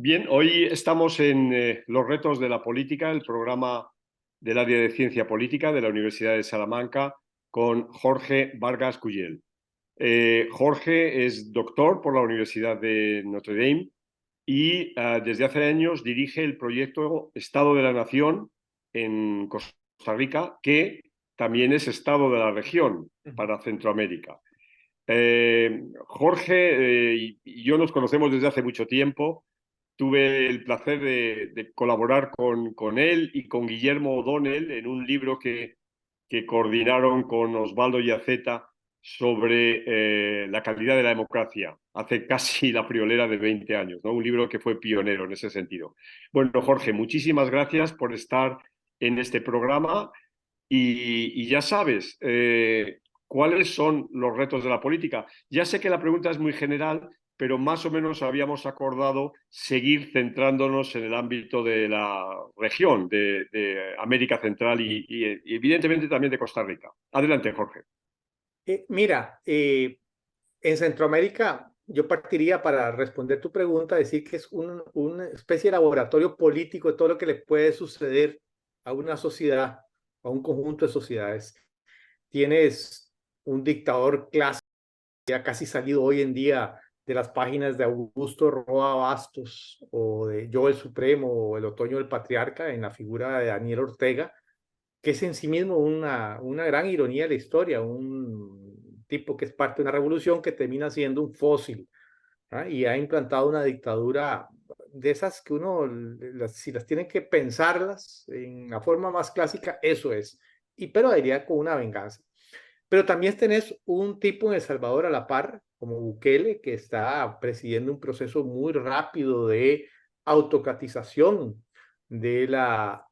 Bien, hoy estamos en Los retos de la política, el programa del área de ciencia política de la Universidad de Salamanca, con Jorge Vargas Cuyel. Jorge es doctor por la Universidad de Notre Dame y desde hace años dirige el proyecto Estado de la Nación en Costa Rica, que también es Estado de la región para Centroamérica. Jorge y yo nos conocemos desde hace mucho tiempo. Tuve el placer de colaborar con él y con Guillermo O'Donnell en un libro que coordinaron con Osvaldo Yaceta sobre la calidad de la democracia, hace casi la friolera de 20 años, ¿no? Un libro que fue pionero en ese sentido. Bueno, Jorge, muchísimas gracias por estar en este programa y ya sabes, ¿cuáles son los retos de la política? Ya sé que la pregunta es muy general, pero más o menos habíamos acordado seguir centrándonos en el ámbito de la región, de América Central y evidentemente también de Costa Rica. Adelante, Jorge. Mira, en Centroamérica yo partiría para responder tu pregunta, decir que es una especie de laboratorio político de todo lo que le puede suceder a una sociedad, a un conjunto de sociedades. Tienes un dictador clásico, ya casi salido hoy en día de las páginas de Augusto Roa Bastos o de Yo el Supremo o El Otoño del Patriarca en la figura de Daniel Ortega, que es en sí mismo una gran ironía de la historia, un tipo que es parte de una revolución que termina siendo un fósil, ¿ah? Y ha implantado una dictadura de esas que uno, si las tienen que pensarlas en la forma más clásica, eso es, pero diría con una venganza. Pero también tenés un tipo en El Salvador a la par, como Bukele, que está presidiendo un proceso muy rápido de autocratización de la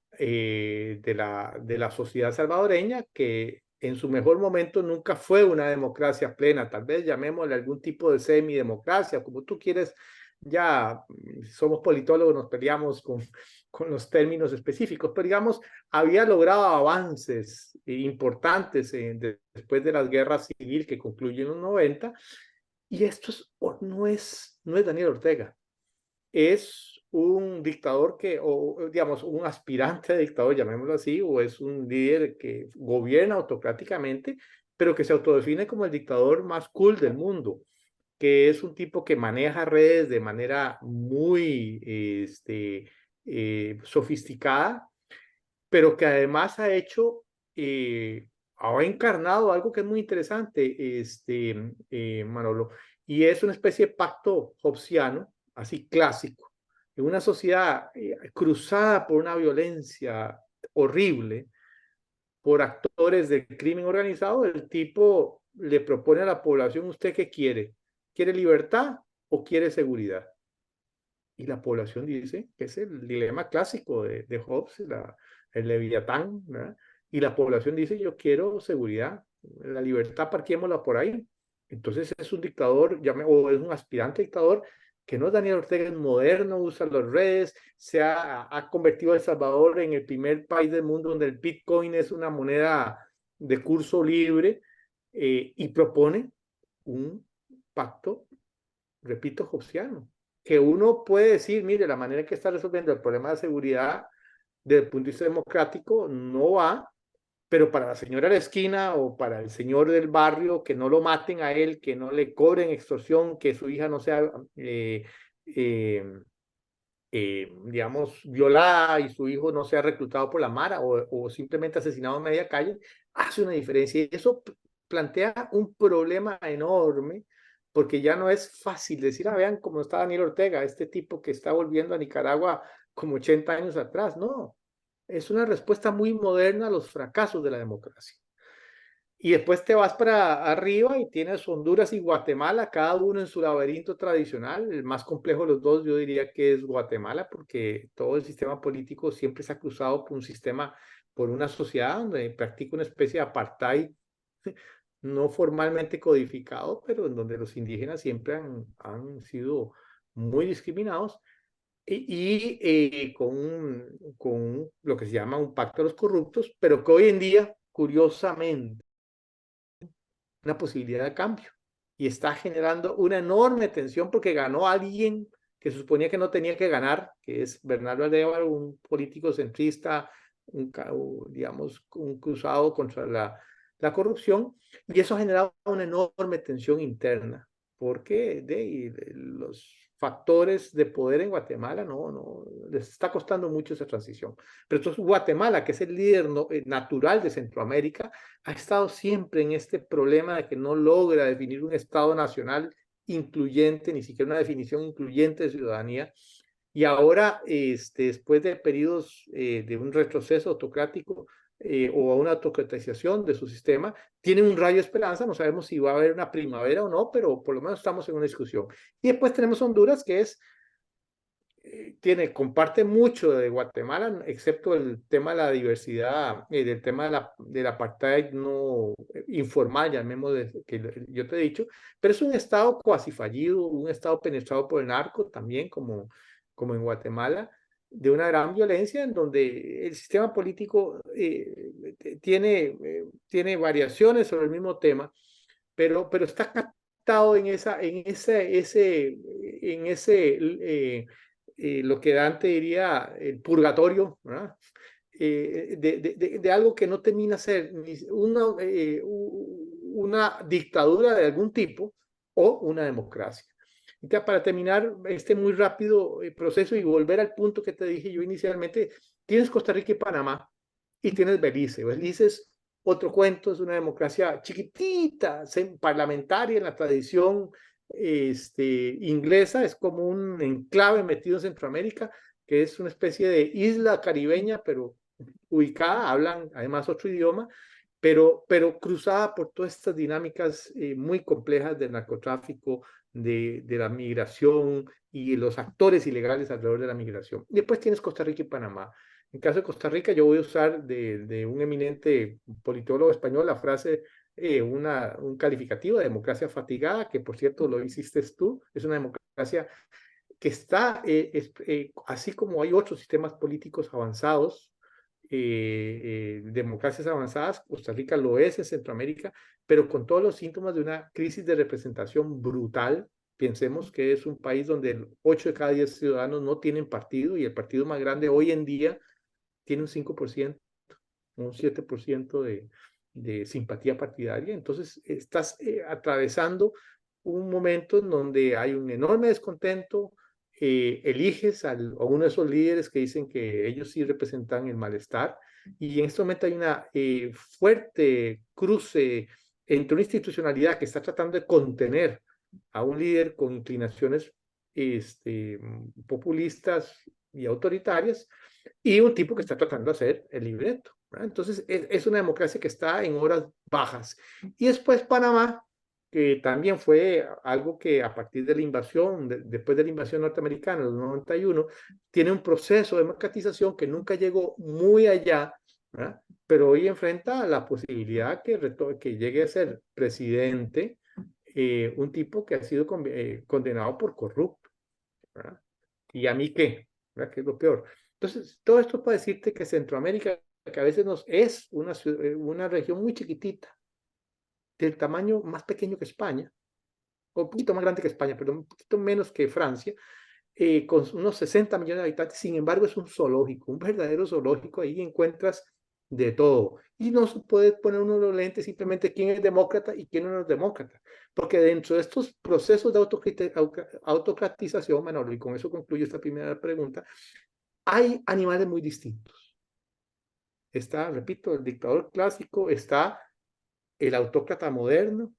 sociedad salvadoreña, que en su mejor momento nunca fue una democracia plena, tal vez llamémosle algún tipo de semidemocracia, como tú quieres. Ya somos politólogos, nos peleamos con los términos específicos, pero digamos, había logrado avances importantes después de las guerras civiles que concluyen en los 90, y esto no es Daniel Ortega, es un dictador o digamos, un aspirante a dictador, llamémoslo así, o es un líder que gobierna autocráticamente, pero que se autodefine como el dictador más cool del mundo, que es un tipo que maneja redes de manera muy sofisticada, pero que además ha encarnado algo que es muy interesante, Manolo, y es una especie de pacto hobbesiano, así clásico, en una sociedad cruzada por una violencia horrible, por actores del crimen organizado. El tipo le propone a la población: ¿usted qué quiere? ¿Quiere libertad o quiere seguridad? Y la población dice que es el dilema clásico de Hobbes, el Leviatán, ¿verdad? Y la población dice: yo quiero seguridad, la libertad parquémosla por ahí. Entonces es un dictador, o es un aspirante dictador, que no es Daniel Ortega, es moderno, usa las redes, ha convertido a El Salvador en el primer país del mundo donde el Bitcoin es una moneda de curso libre, y propone un pacto, repito, hobbesiano, que uno puede decir: mire, la manera en que está resolviendo el problema de seguridad desde el punto de vista democrático no va, pero para la señora de la esquina o para el señor del barrio, que no lo maten a él, que no le cobren extorsión, que su hija no sea, digamos, violada y su hijo no sea reclutado por la Mara o simplemente asesinado en media calle, hace una diferencia. Y eso plantea un problema enorme, porque ya no es fácil decir: vean cómo está Daniel Ortega, este tipo que está volviendo a Nicaragua como 80 años atrás. No, es una respuesta muy moderna a los fracasos de la democracia. Y después te vas para arriba y tienes Honduras y Guatemala, cada uno en su laberinto tradicional. El más complejo de los dos yo diría que es Guatemala, porque todo el sistema político siempre se ha cruzado por una sociedad donde practica una especie de apartheid, no formalmente codificado, pero en donde los indígenas siempre han sido muy discriminados, con lo que se llama un pacto de los corruptos, pero que hoy en día, curiosamente, una posibilidad de cambio, y está generando una enorme tensión porque ganó alguien que se suponía que no tenía que ganar, que es Bernardo Arévalo, un político centrista, digamos, un cruzado contra la corrupción, y eso ha generado una enorme tensión interna, porque los factores de poder en Guatemala no les está costando mucho esa transición. Pero entonces Guatemala, que es el líder natural de Centroamérica, ha estado siempre en este problema de que no logra definir un Estado nacional incluyente, ni siquiera una definición incluyente de ciudadanía. Y ahora, después de periodos de un retroceso autocrático o una autocratización de su sistema, tiene un rayo de esperanza. No sabemos si va a haber una primavera o no, pero por lo menos estamos en una discusión. Y después tenemos Honduras, que comparte mucho de Guatemala, excepto el tema de la diversidad, del tema del apartheid no informal, que yo te he dicho, pero es un estado cuasi fallido, un estado penetrado por el narco también, como en Guatemala, de una gran violencia en donde el sistema político tiene variaciones sobre el mismo tema, pero está captado lo que Dante diría el purgatorio, ¿verdad? De algo que no termina ser ni una dictadura de algún tipo o una democracia. Entonces, para terminar este muy rápido proceso y volver al punto que te dije yo inicialmente, tienes Costa Rica y Panamá y tienes Belice. Belice es otro cuento, es una democracia chiquitita, parlamentaria en la tradición inglesa, es como un enclave metido en Centroamérica, que es una especie de isla caribeña, pero ubicada, hablan además otro idioma, pero cruzada por todas estas dinámicas muy complejas del narcotráfico, de la migración y los actores ilegales alrededor de la migración. Y después tienes Costa Rica y Panamá. En caso de Costa Rica, yo voy a usar de un eminente politólogo español la frase, un calificativo de democracia fatigada, que por cierto lo hiciste tú, es una democracia que está, así como hay otros sistemas políticos avanzados, democracias avanzadas, Costa Rica lo es en Centroamérica, pero con todos los síntomas de una crisis de representación brutal. Pensemos que es un país donde 8 de cada 10 ciudadanos no tienen partido y el partido más grande hoy en día tiene un 5%, un 7% de simpatía partidaria. Entonces, estás atravesando un momento en donde hay un enorme descontento, eliges a uno de esos líderes que dicen que ellos sí representan el malestar, y en este momento hay una fuerte cruce entre una institucionalidad que está tratando de contener a un líder con inclinaciones populistas y autoritarias, y un tipo que está tratando de hacer el libreto, ¿verdad? Entonces, es una democracia que está en horas bajas. Y después Panamá, que también fue algo que a partir de la invasión, después de la invasión norteamericana en el 91, tiene un proceso de democratización que nunca llegó muy allá, ¿verdad? Pero hoy enfrenta la posibilidad que llegue a ser presidente un tipo que ha sido condenado por corrupto, ¿verdad? ¿Y a mí qué? ¿Verdad? ¿Qué es lo peor? Entonces, todo esto para decirte que Centroamérica, que a veces es una región muy chiquitita, del tamaño más pequeño que España, o un poquito más grande que España, pero un poquito menos que Francia, con unos 60 millones de habitantes. Sin embargo, es un zoológico, un verdadero zoológico. Ahí encuentras de todo. Y no se puede poner uno los lentes simplemente quién es demócrata y quién no es demócrata. Porque dentro de estos procesos de autocratización, Manolo, y con eso concluyo esta primera pregunta, hay animales muy distintos. Está, repito, el dictador clásico, está el autócrata moderno,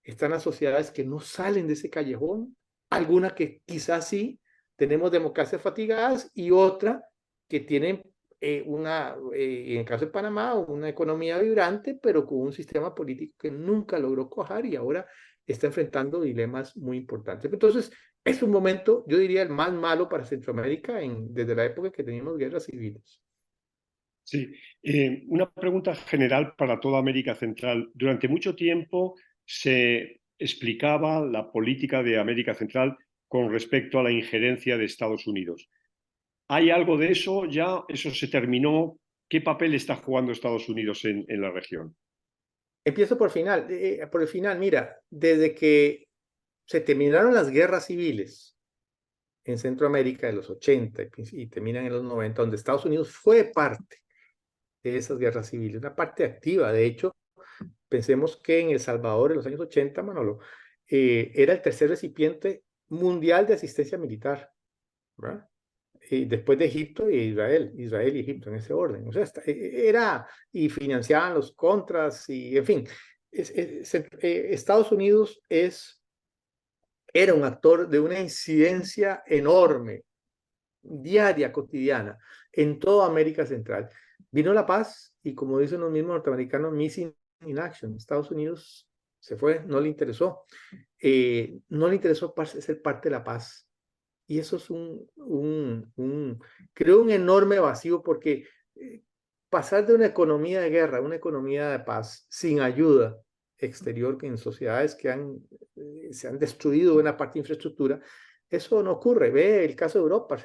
están las sociedades que no salen de ese callejón, alguna que quizás sí, tenemos democracias fatigadas, y otra que tienen en el caso de Panamá, una economía vibrante, pero con un sistema político que nunca logró cuajar y ahora está enfrentando dilemas muy importantes. Entonces, es un momento, yo diría, el más malo para Centroamérica desde la época que teníamos guerras civiles. Sí, una pregunta general para toda América Central. Durante mucho tiempo se explicaba la política de América Central con respecto a la injerencia de Estados Unidos. ¿Hay algo de eso ya? ¿Eso se terminó? ¿Qué papel está jugando Estados Unidos en la región? Empiezo por el final, mira, desde que se terminaron las guerras civiles en Centroamérica de los 80 y terminan en los 90, donde Estados Unidos fue parte de esas guerras civiles, una parte activa. De hecho, pensemos que en El Salvador, en los años 80, Manolo, era el tercer recipiente mundial de asistencia militar, ¿verdad? Y después de Egipto y Israel y Egipto en ese orden. O sea, era, y financiaban los contras, y en fin, Estados Unidos era un actor de una incidencia enorme, diaria, cotidiana, en toda América Central. Vino la paz y como dicen los mismos norteamericanos, missing in action. Estados Unidos se fue, no le interesó. No le interesó ser parte de la paz. Y eso es creo, un enorme vacío porque pasar de una economía de guerra a una economía de paz sin ayuda exterior que en sociedades que se han destruido una parte de infraestructura, eso no ocurre. Ve el caso de Europa,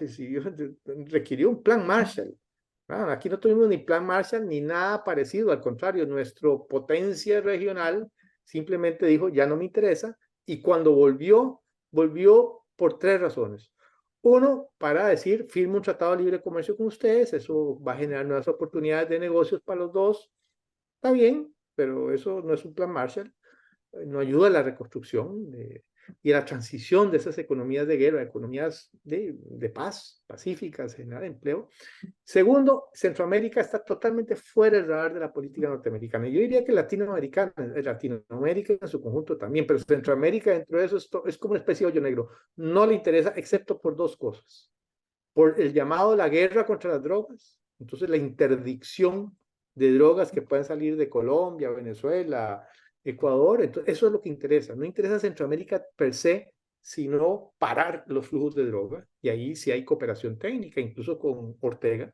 requirió un plan Marshall. Aquí no tuvimos ni plan Marshall ni nada parecido, al contrario, nuestra potencia regional simplemente dijo, ya no me interesa, y cuando volvió por tres razones. Uno, para decir, firmo un tratado de libre comercio con ustedes, eso va a generar nuevas oportunidades de negocios para los dos. Está bien, pero eso no es un plan Marshall, no ayuda a la reconstrucción y a la transición de esas economías de guerra, economías de paz, pacíficas, generar empleo. Segundo, Centroamérica está totalmente fuera del radar de la política norteamericana. Yo diría que Latinoamérica en su conjunto también, pero Centroamérica dentro de eso es como una especie de hoyo negro. No le interesa excepto por dos cosas. Por el llamado a la guerra contra las drogas, entonces la interdicción de drogas que pueden salir de Colombia, Venezuela, Ecuador, entonces eso es lo que interesa. No interesa Centroamérica per se, sino parar los flujos de droga. Y ahí sí hay cooperación técnica, incluso con Ortega.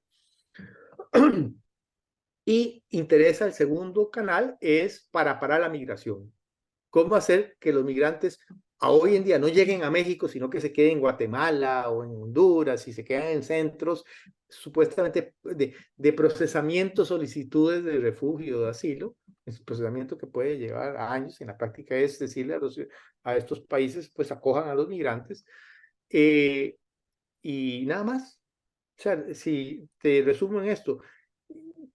Y interesa el segundo canal es para parar la migración. ¿Cómo hacer que los migrantes a hoy en día no lleguen a México, sino que se queden en Guatemala o en Honduras y se quedan en centros supuestamente de procesamiento, solicitudes de refugio, de asilo, es procesamiento que puede llevar a años? En la práctica es decirle a estos países, pues acojan a los migrantes y nada más. O sea, si te resumo en esto,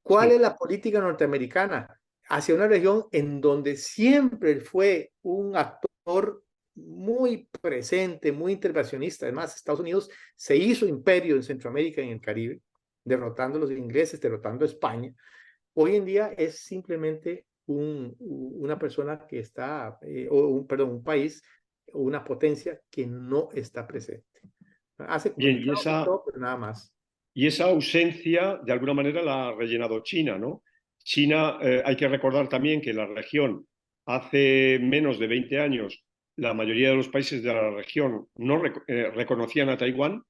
¿cuál Sí. es la política norteamericana hacia una región en donde siempre fue un actor muy presente, muy intervencionista? Además, Estados Unidos se hizo imperio en Centroamérica y en el Caribe, derrotando a los ingleses, derrotando a España. Hoy en día es simplemente una persona que está, perdón, un país o una potencia que no está presente. Hace Bien, comunicados y todo, pero nada más. y esa ausencia, de alguna manera, la ha rellenado China, ¿no? China, hay que recordar también que la región, hace menos de 20 años, la mayoría de los países de la región no reconocían a Taiwán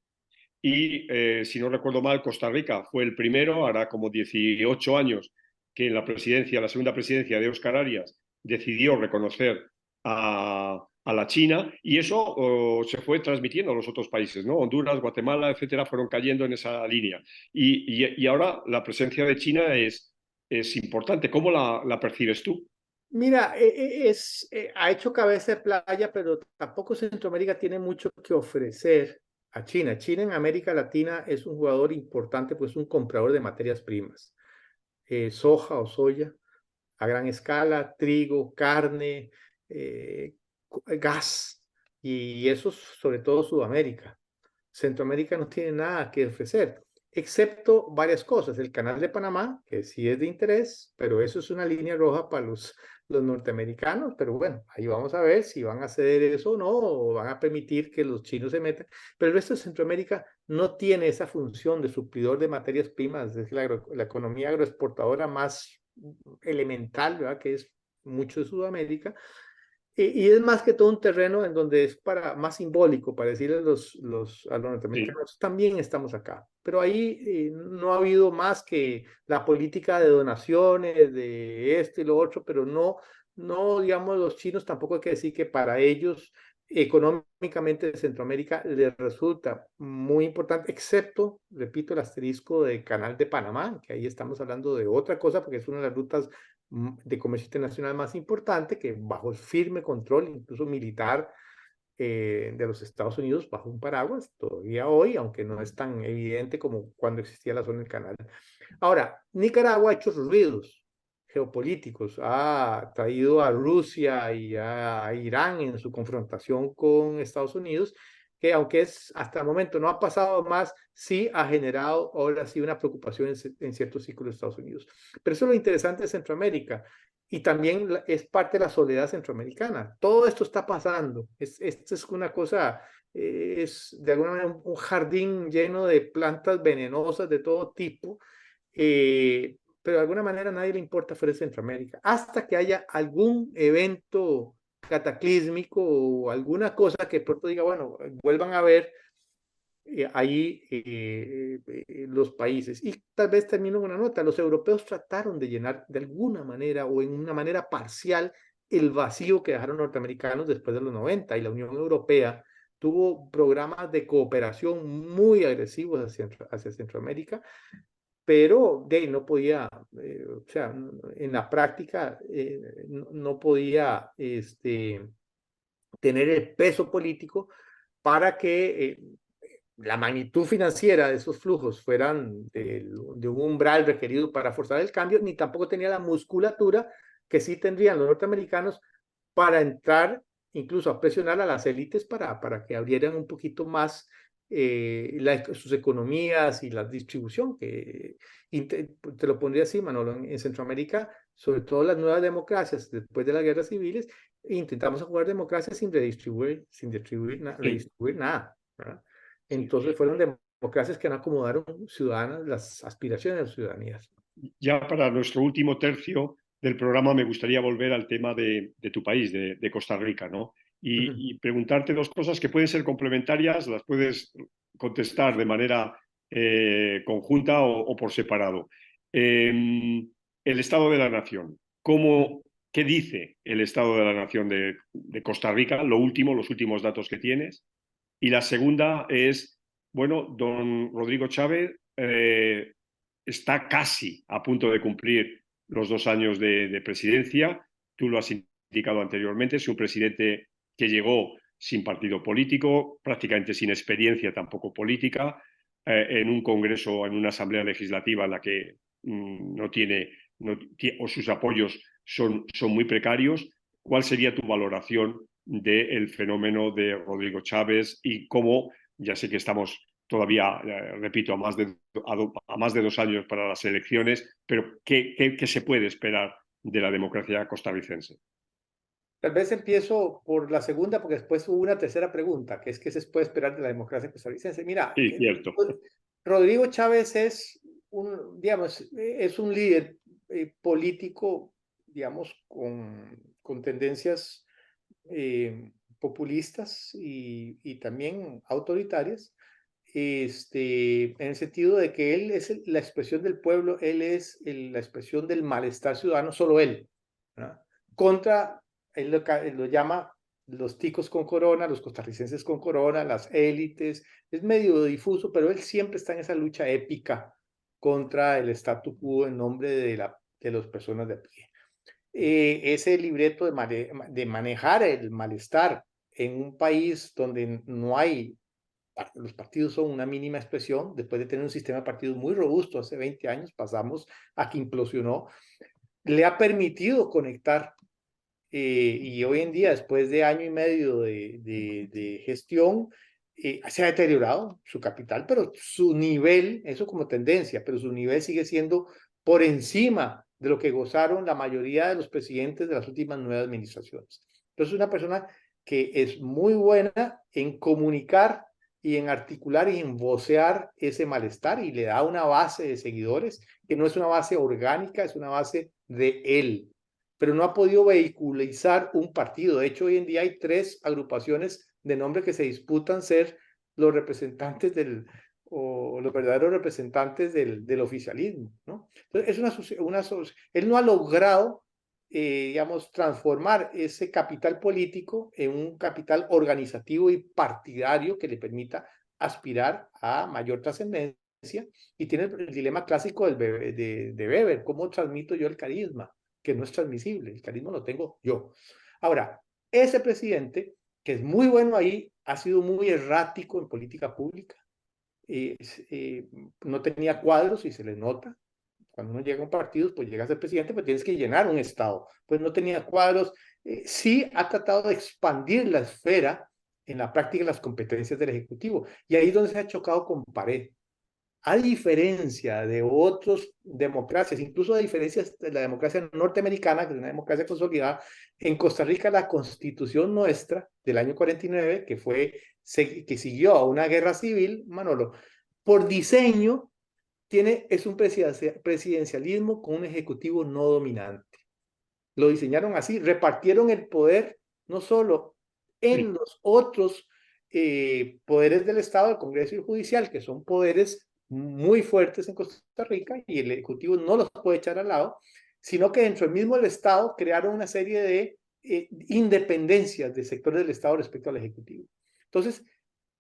y, si no recuerdo mal, Costa Rica fue el primero, hará como 18 años, que en la segunda presidencia de Óscar Arias, decidió reconocer a la China y eso se fue transmitiendo a los otros países, ¿no? Honduras, Guatemala, etcétera, fueron cayendo en esa línea. Y ahora la presencia de China es importante. ¿Cómo la percibes tú? Mira, ha hecho cabeza de playa, pero tampoco Centroamérica tiene mucho que ofrecer a China. China en América Latina es un jugador importante, pues un comprador de materias primas, soja o soya a gran escala, trigo, carne, gas, y eso sobre todo Sudamérica. Centroamérica no tiene nada que ofrecer, excepto varias cosas. El canal de Panamá, que sí es de interés, pero eso es una línea roja para los norteamericanos. Pero bueno, ahí vamos a ver si van a ceder eso o no, o van a permitir que los chinos se metan. Pero el resto de Centroamérica no tiene esa función de suplidor de materias primas, es la economía agroexportadora más elemental, ¿verdad? Que es mucho de Sudamérica. Y es más que todo un terreno en donde es más simbólico, para decirle a los Sí. norteamericanos, también estamos acá. Pero ahí no ha habido más que la política de donaciones, de esto y lo otro, pero no, digamos, los chinos tampoco hay que decir que para ellos económicamente Centroamérica les resulta muy importante, excepto, repito, el asterisco del Canal de Panamá, que ahí estamos hablando de otra cosa, porque es una de las rutas de comercio internacional más importante, que bajo el firme control, incluso militar, de los Estados Unidos bajo un paraguas, todavía hoy, aunque no es tan evidente como cuando existía la zona del canal. Ahora, Nicaragua ha hecho ruidos geopolíticos, ha traído a Rusia y a Irán en su confrontación con Estados Unidos, que aunque es hasta el momento no ha pasado más, sí ha generado ahora sí una preocupación en ciertos círculos de Estados Unidos. Pero eso es lo interesante de Centroamérica y también es parte de la soledad centroamericana. Todo esto está pasando. Esto es una cosa, es de alguna manera un jardín lleno de plantas venenosas de todo tipo, pero de alguna manera a nadie le importa fuera de Centroamérica, hasta que haya algún evento cataclísmico o alguna cosa que pronto diga, bueno, vuelvan a ver ahí los países. Y tal vez termino con una nota, los europeos trataron de llenar de alguna manera o en una manera parcial el vacío que dejaron norteamericanos después de los 90 y la Unión Europea tuvo programas de cooperación muy agresivos hacia Centroamérica, pero de ahí no podía, o sea, en la práctica no podía tener el peso político para que la magnitud financiera de esos flujos fueran de un umbral requerido para forzar el cambio, ni tampoco tenía la musculatura que sí tendrían los norteamericanos para entrar incluso a presionar a las élites para que abrieran un poquito más sus economías y la distribución. Te lo pondría así, Manolo, en Centroamérica, sobre todo las nuevas democracias después de las guerras civiles, intentamos jugar democracia sin redistribuir nada, ¿verdad? Sí. Entonces fueron democracias que no acomodaron ciudadanas, las aspiraciones de las ciudadanías. Ya para nuestro último tercio del programa me gustaría volver al tema de tu país, de Costa Rica, ¿no? Y preguntarte dos cosas que pueden ser complementarias, las puedes contestar de manera conjunta o por separado. El Estado de la Nación. ¿Qué dice el Estado de la Nación de Costa Rica? Lo último, los últimos datos que tienes. Y la segunda es, bueno, don Rodrigo Chávez está casi a punto de cumplir los 2 años de presidencia. Tú lo has indicado anteriormente, es un presidente que llegó sin partido político, prácticamente sin experiencia tampoco política, en un Congreso, en una Asamblea Legislativa en la que o sus apoyos son muy precarios. ¿Cuál sería tu valoración del fenómeno de Rodrigo Chávez y cómo, ya sé que estamos todavía, repito, a más de 2 años para las elecciones, pero ¿qué se puede esperar de la democracia costarricense? Tal vez empiezo por la segunda, porque después hubo una tercera pregunta, que es qué se puede esperar de la democracia costarricense. Mira, Sí, cierto. Rodrigo Chávez digamos, es un líder político, digamos, con tendencias populistas y también autoritarias, en el sentido de que él es la expresión del pueblo, él es la expresión del malestar ciudadano, solo él, ¿verdad? Contra, él lo llama los ticos con corona, los costarricenses con corona, las élites, es medio difuso, pero él siempre está en esa lucha épica contra el statu quo en nombre de las personas de a pie. Ese libreto de manejar el malestar en un país donde no hay, los partidos son una mínima expresión, después de tener un sistema de partidos muy robusto hace 20 años, pasamos a que implosionó, le ha permitido conectar y hoy en día, después de año y medio de gestión, se ha deteriorado su capital, pero su nivel, eso como tendencia, pero su nivel sigue siendo por encima de lo que gozaron la mayoría de los presidentes de las últimas 9 administraciones. Entonces, es una persona que es muy buena en comunicar y en articular y en vocear ese malestar y le da una base de seguidores que no es una base orgánica, es una base de él, pero no ha podido vehiculizar un partido. De hecho, hoy en día hay 3 agrupaciones de nombre que se disputan ser los representantes o los verdaderos representantes del oficialismo, ¿no? Entonces, él no ha logrado, digamos, transformar ese capital político en un capital organizativo y partidario que le permita aspirar a mayor trascendencia y tiene el dilema clásico de Weber, ¿cómo transmito yo el carisma? Que no es transmisible, el carisma lo tengo yo. Ahora, ese presidente que es muy bueno ahí, ha sido muy errático en política pública. No tenía cuadros y se le nota. Cuando uno llega a un partido, pues llega a ser presidente, pues tienes que llenar un estado. Pues no tenía cuadros. Sí ha tratado de expandir la esfera en la práctica de las competencias del Ejecutivo. Y ahí es donde se ha chocado con pared. A diferencia de otras democracias, incluso a diferencia de la democracia norteamericana, que es una democracia consolidada, en Costa Rica la constitución nuestra del año 49, que siguió a una guerra civil, Manolo, por diseño es un presidencialismo con un ejecutivo no dominante. Lo diseñaron así, repartieron el poder no solo en Sí, los otros poderes del Estado, el Congreso y el Judicial, que son poderes muy fuertes en Costa Rica y el Ejecutivo no los puede echar al lado, sino que dentro del mismo del Estado crearon una serie de independencias de sectores del Estado respecto al Ejecutivo. Entonces,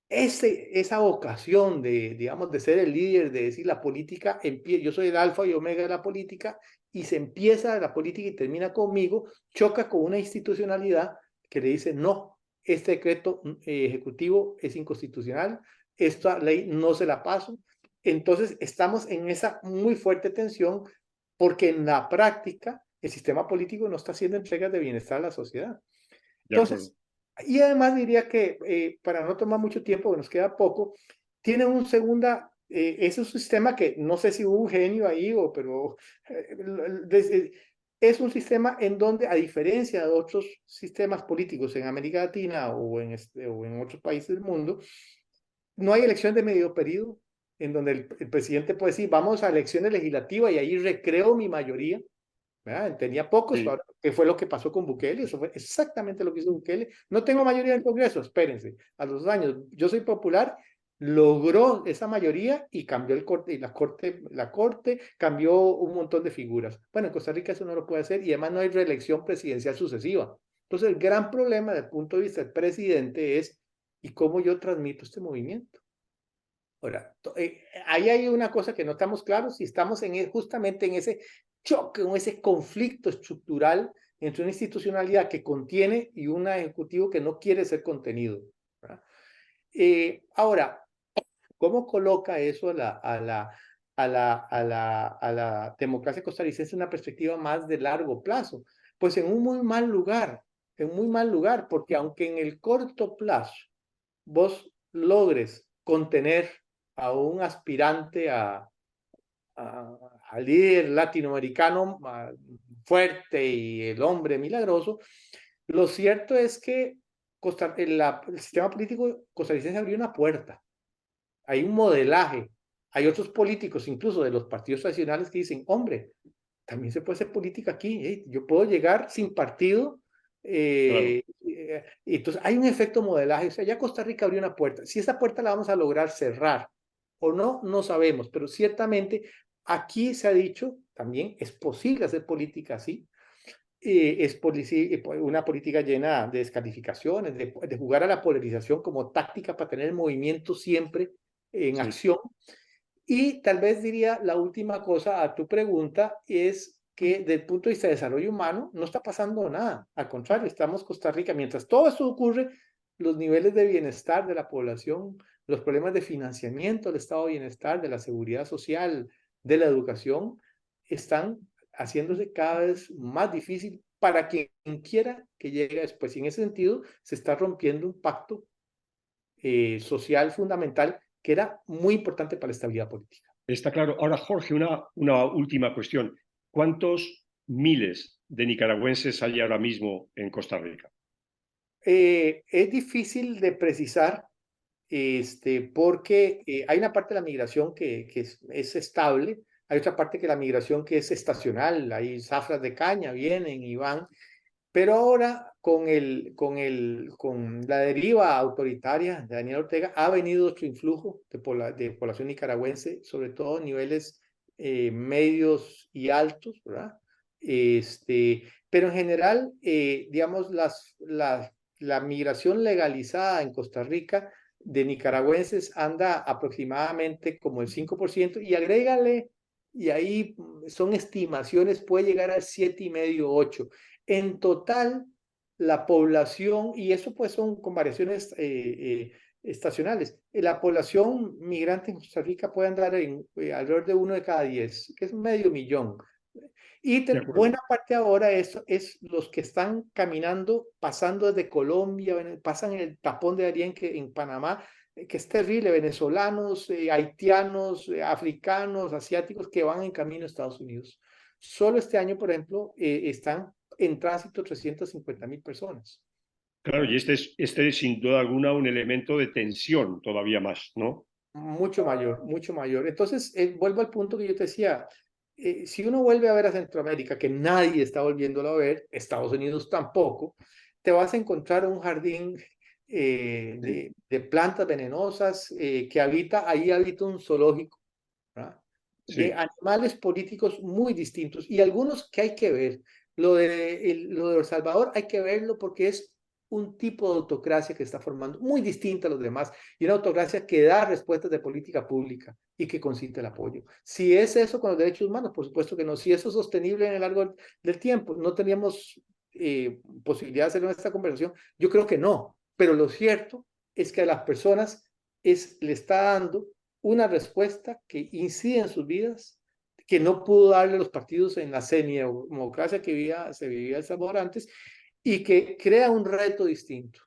esa vocación de, digamos, de ser el líder, de decir la política, yo soy el alfa y omega de la política, y se empieza la política y termina conmigo, choca con una institucionalidad que le dice, no, este decreto ejecutivo es inconstitucional, esta ley no se la paso. Entonces, estamos en esa muy fuerte tensión porque en la práctica el sistema político no está haciendo entregas de bienestar a la sociedad. de acuerdo. Entonces, y además diría que, para no tomar mucho tiempo, que nos queda poco, tiene un segunda, es un sistema que no sé si hubo un genio ahí, pero es un sistema en donde, a diferencia de otros sistemas políticos en América Latina o en otros países del mundo, no hay elección de medio periodo, en donde el presidente puede decir, vamos a elecciones legislativas y ahí recreo mi mayoría. ¿Verdad? Tenía pocos, Sí, que fue lo que pasó con Bukele, eso fue exactamente lo que hizo Bukele. No tengo mayoría en el Congreso, espérense, a los años, yo soy popular, logró esa mayoría y cambió el corte, y la corte cambió un montón de figuras. Bueno, en Costa Rica eso no lo puede hacer y además no hay reelección presidencial sucesiva. Entonces, el gran problema desde el punto de vista del presidente es, ¿y cómo yo transmito este movimiento? Ahora, ahí hay una cosa que no estamos claros si estamos justamente en ese choque, en ese conflicto estructural entre una institucionalidad que contiene y un ejecutivo que no quiere ser contenido. Ahora, ¿cómo coloca eso a la democracia costarricense en una perspectiva más de largo plazo? Pues en un muy mal lugar, porque aunque en el corto plazo vos logres contener a un aspirante a líder latinoamericano fuerte y el hombre milagroso, lo cierto es que el sistema político costarricense abrió una puerta, hay un modelaje, hay otros políticos, incluso de los partidos tradicionales, que dicen, hombre, también se puede hacer política aquí, yo puedo llegar sin partido. claro. Entonces hay un efecto modelaje, o sea, ya Costa Rica abrió una puerta. Si esa puerta la vamos a lograr cerrar o no, no sabemos, pero ciertamente aquí se ha dicho también es posible hacer política así. Es una política llena de descalificaciones, de jugar a la polarización como táctica para tener el movimiento siempre en Sí, acción. Y tal vez diría la última cosa a tu pregunta es que desde el punto de vista de desarrollo humano no está pasando nada. Al contrario, estamos Costa Rica. Mientras todo esto ocurre, los niveles de bienestar de la población, los problemas de financiamiento del estado de bienestar, de la seguridad social, de la educación, están haciéndose cada vez más difícil para quien quiera que llegue después. Y en ese sentido, se está rompiendo un pacto social fundamental que era muy importante para la estabilidad política. está claro. Ahora, Jorge, una última cuestión. ¿Cuántos miles de nicaragüenses hay ahora mismo en Costa Rica? Es difícil de precisar porque hay una parte de la migración que es estable, hay otra parte que la migración que es estacional, hay zafras de caña, vienen y van, pero ahora con la deriva autoritaria de Daniel Ortega ha venido otro influjo de población nicaragüense, sobre todo a niveles medios y altos, ¿verdad? Pero en general, digamos, la migración legalizada en Costa Rica de nicaragüenses anda aproximadamente como el 5% y agrégale, y ahí son estimaciones, puede llegar al 7,5, 8. En total, la población, y eso pues son con variaciones estacionales, la población migrante en Costa Rica puede andar en alrededor de 1 de cada 10, que es medio millón. Y buena parte ahora es los que están caminando, pasando desde Colombia, pasan el tapón de Darién que en Panamá, que es terrible, venezolanos, haitianos, africanos, asiáticos que van en camino a Estados Unidos. Solo este año, por ejemplo, están en tránsito 350,000 personas. Claro, y este es sin duda alguna un elemento de tensión todavía más, ¿no? Mucho mayor, mucho mayor. Entonces, vuelvo al punto que yo te decía, si uno vuelve a ver a Centroamérica, que nadie está volviéndolo a ver, Estados Unidos tampoco, te vas a encontrar un jardín de plantas venenosas ahí habita un zoológico, ¿verdad? De Sí. animales políticos muy distintos y algunos que hay que ver. Lo de El Salvador hay que verlo porque es un tipo de autocracia que está formando, muy distinta a los demás, y una autocracia que da respuestas de política pública y que consigue el apoyo. Si es eso con los derechos humanos, por supuesto que no. Si eso es sostenible en el largo del tiempo, no teníamos posibilidad de hacer esta conversación, yo creo que no, pero lo cierto es que a las personas le está dando una respuesta que incide en sus vidas, que no pudo darle los partidos en la semidemocracia que se vivía El Salvador antes, y que crea un reto distinto,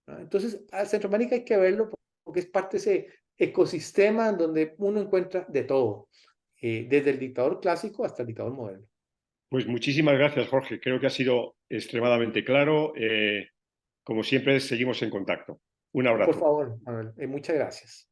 ¿no? Entonces, a Centroamérica hay que verlo porque es parte de ese ecosistema en donde uno encuentra de todo, desde el dictador clásico hasta el dictador moderno. Pues muchísimas gracias, Jorge. Creo que ha sido extremadamente claro. Como siempre, seguimos en contacto. Un Por abrazo. favor, Manuel, muchas gracias.